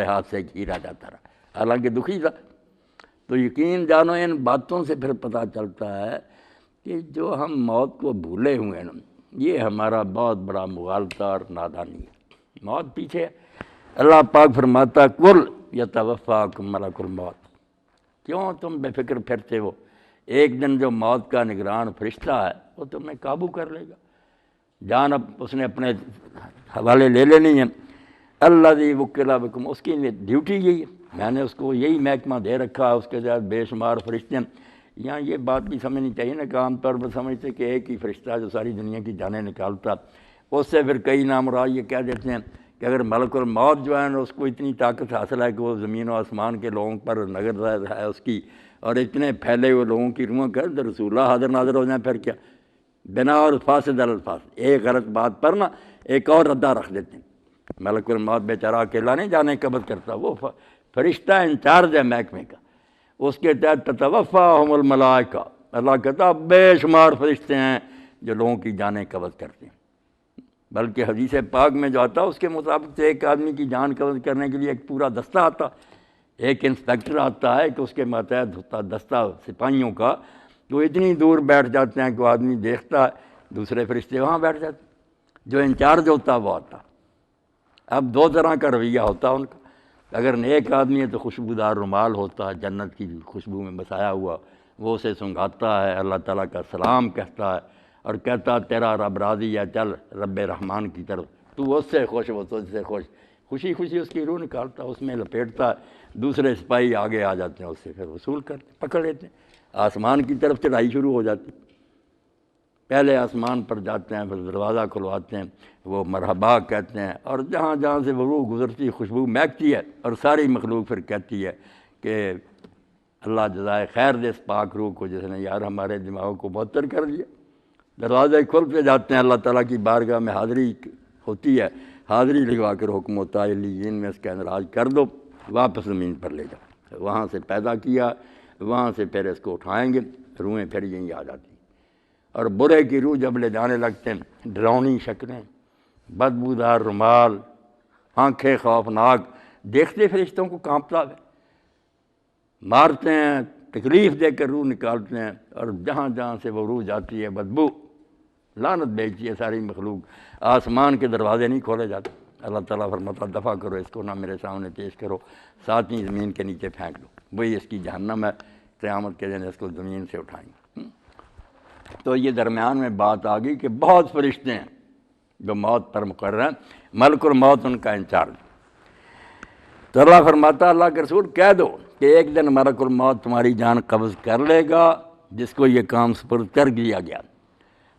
ہاتھ سے ہی رہ جاتا رہا، حالانکہ دکھی تھا۔ تو یقین جانو ان باتوں سے پھر پتہ چلتا ہے کہ جو ہم موت کو بھولے ہوئے ہیں نا، یہ ہمارا بہت بڑا مغالطہ اور نادانی ہے۔ موت پیچھے ہے۔ اللہ پاک فرماتا کل یتوفاکم ملک الموت، کیوں تم بے فکر پھرتے ہو؟ ایک دن جو موت کا نگران فرشتہ ہے وہ تمہیں قابو کر لے گا، جان اب اس نے اپنے حوالے لے لینی ہے۔ الذی وکل بکم، اس کی ڈیوٹی یہی ہے، میں نے اس کو یہی محکمہ دے رکھا ہے، اس کے ساتھ بے شمار فرشتے ہیں۔ یہاں یہ بات بھی سمجھنی چاہیے نا کہ عام طور پر سمجھتے کہ ایک ہی فرشتہ جو ساری دنیا کی جانیں نکالتا، اس سے پھر کئی نامراد یہ کہہ دیتے ہیں کہ اگر ملک الموت جو ہے نا اس کو اتنی طاقت حاصل ہے کہ وہ زمین و آسمان کے لوگوں پر نظر ہے اس کی، اور اتنے پھیلے ہوئے لوگوں کی روحیں کر تو رسول اللہ حاضر ناظر ہو جائیں، پھر کیا بنا اور فاسد الفاظ، ایک غلط بات پر نا ایک اور ردہ رکھ دیتے ہیں۔ ملک الموت بیچارہ اکیلا نہیں جانے قبض کرتا، وہ فرشتہ انچارج ہے محکمے کا، اس کے تحت تتوفاہم الملائکہ، اللہ کہتا بے شمار فرشتے ہیں جو لوگوں کی جانیں قبض کرتے ہیں۔ بلکہ حدیث پاک میں جو آتا اس کے مطابق ایک آدمی کی جان قبض کرنے کے لیے ایک پورا دستہ آتا، ایک انسپیکٹر آتا ہے کہ اس کے ماتحت ہوتا دستہ سپاہیوں کا، تو اتنی دور بیٹھ جاتے ہیں کہ وہ آدمی دیکھتا ہے، دوسرے فرشتے وہاں بیٹھ جاتے ہیں، جو انچارج ہوتا وہ آتا۔ اب دو طرح کا رویہ ہوتا ان کا، اگر نیک آدمی ہے تو خوشبودار رومال ہوتا ہے جنت کی خوشبو میں بسایا ہوا، وہ اسے سنگھاتا ہے، اللہ تعالیٰ کا سلام کہتا ہے اور کہتا تیرا رب راضی ہے، چل رب رحمان کی طرف، تو اس سے خوش، وہ تجھ سے خوش، خوشی خوشی اس کی روح نکالتا، اس میں لپیٹتا ہے، دوسرے سپاہی آگے آ جاتے ہیں، اس سے پھر وصول کرتے، پکڑ لیتے ہیں، آسمان کی طرف چڑھائی شروع ہو جاتی۔ پہلے آسمان پر جاتے ہیں، پھر دروازہ کھلواتے ہیں، وہ مرحبا کہتے ہیں، اور جہاں جہاں سے وہ روح گزرتی خوشبو مہکتی ہے، اور ساری مخلوق پھر کہتی ہے کہ اللہ جزائے خیر دے اس پاک روح کو جس نے یار ہمارے دماغوں کو معطر کر دیا۔ دروازے کھلتے جاتے ہیں، اللہ تعالیٰ کی بارگاہ میں حاضری ہوتی ہے، حاضری لگوا کر حکم ہوتا ہے علیین میں اس کا اندراج کر دو، واپس زمین پر لے جاؤ، وہاں سے پیدا کیا، وہاں سے پھر اس کو اٹھائیں گے، روحیں پھر یہیں آ جاتی ہیں۔ اور برے کی روح جب لے جانے لگتے ہیں، ڈراؤنی شکلیں، بدبودار رومال، آنکھیں خوفناک، دیکھتے فرشتوں کو کانپتا ہے، مارتے ہیں، تکلیف دے کر روح نکالتے ہیں، اور جہاں جہاں سے وہ روح جاتی ہے بدبو لعنت بھیجتی ہے ساری مخلوق، آسمان کے دروازے نہیں کھولے جاتے۔ اللہ تعالیٰ فرماتا دفع کرو اس کو، نہ میرے سامنے پیش کرو، ساتویں زمین کے نیچے پھینک دو، وہی اس کی جہنم ہے، قیامت کے دن اس کو زمین سے اٹھائیں گے۔ تو یہ درمیان میں بات آ گئی کہ بہت فرشتے ہیں جو موت پر مقرر ہیں، ملک الموت ان کا انچارج۔ تو اللہ فرماتا اللہ کے رسول کہہ دو کہ ایک دن ملک الموت تمہاری جان قبض کر لے گا جس کو یہ کام سپرد کر دیا گیا،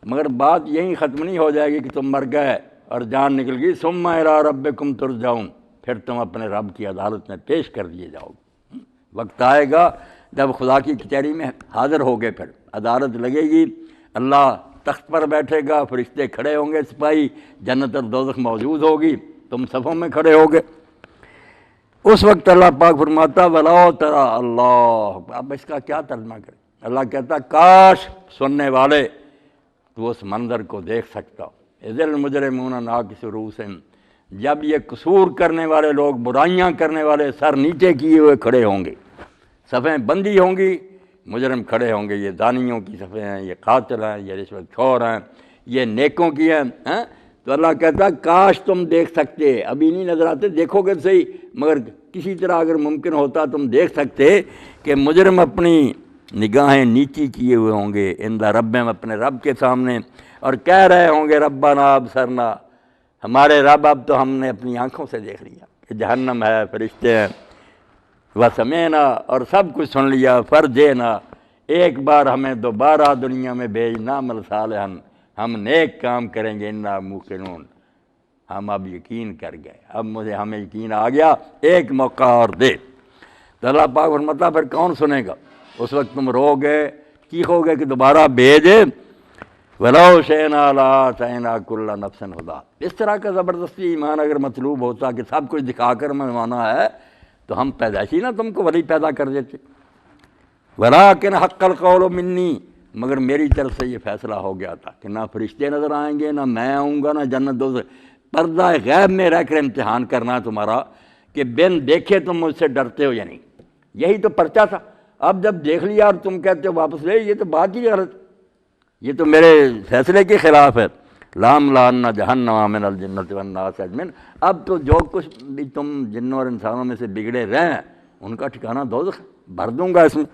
مگر بات یہیں ختم نہیں ہو جائے گی کہ تم مر گئے اور جان نکل گئی، ثم الی ربکم ترجعون، پھر تم اپنے رب کی عدالت میں پیش کر دیے جاؤ گے۔ وقت آئے گا جب خدا کی کچہری میں حاضر ہوگے، پھر عدالت لگے گی، اللہ تخت پر بیٹھے گا، فرشتے کھڑے ہوں گے، سپاہی، جنت اور دوزخ موجود ہوگی، تم صفوں میں کھڑے ہوگے۔ اس وقت اللہ پاک فرماتا وَلَوْ تَرَىٰ، اللہ، اب اس کا کیا ترجمہ کریں؟ اللہ کہتا کاش سننے والے تو اس منظر کو دیکھ سکتا، اذ المجرمون ناکسوا رؤوسہم، جب یہ قصور کرنے والے لوگ، برائیاں کرنے والے سر نیچے کیے ہوئے کھڑے ہوں گے، صفیں بندی ہوں گی، مجرم کھڑے ہوں گے، یہ دانیوں کی صفیں ہیں، یہ قاتل ہیں، یہ رشوت خور ہیں، یہ نیکوں کی ہیں۔ تو اللہ کہتا کاش تم دیکھ سکتے، ابھی نہیں نظر آتے، دیکھو گے صحیح، مگر کسی طرح اگر ممکن ہوتا تم دیکھ سکتے کہ مجرم اپنی نگاہیں نیچی کیے ہوئے ہوں گے عند ربہم، اپنے رب کے سامنے، اور کہہ رہے ہوں گے ربنا ابصرنا، ہمارے رب اب تو ہم نے اپنی آنکھوں سے دیکھ لیا کہ جہنم ہے، فرشتے ہیں، وسمعنا، اور سب کچھ سن لیا، فرجعنا، ایک بار ہمیں دوبارہ دنیا میں بھیجنا، عمل صالحا، ہم نیک کام کریں گے، انا موقنون، ہم اب یقین کر گئے، اب ہمیں یقین آ گیا، ایک موقع اور دے۔ تو اللہ پاک فرماتا پھر کون سنے گا؟ اس وقت تم رو گے، چیخو گے کہ دوبارہ بھیجے، وَلَوْ شِئْنَا لَآتَيْنَا كُلَّ نَفْسٍ هُدَاهَا۔ اس طرح کا زبردستی ایمان اگر مطلوب ہوتا کہ سب کچھ دکھا کر منوانا ہے تو ہم پیدائشی نہ تم کو ولی پیدا کر دیتے، وَلَٰكِنْ حَقَّ الْقَوْلُ مِنِّي، مگر میری طرف سے یہ فیصلہ ہو گیا تھا کہ نہ فرشتے نظر آئیں گے، نہ میں آؤں گا، نہ جنت دوزخ، پردہ غیب میں رہ کر امتحان کرنا ہے تمہارا کہ بن دیکھے تم مجھ سے ڈرتے ہو یا نہیں. یہی تو پرچہ تھا. اب جب دیکھ لیا اور تم کہتے ہو واپس لے, یہ تو بات ہی غلط, یہ تو میرے فیصلے کے خلاف ہے. لام لان جہنم من الجنۃ والناس اجمعین. اب تو جو کچھ بھی تم جنوں اور انسانوں میں سے بگڑے رہے ہیں ان کا ٹھکانہ دوزخ, بھر دوں گا اس میں.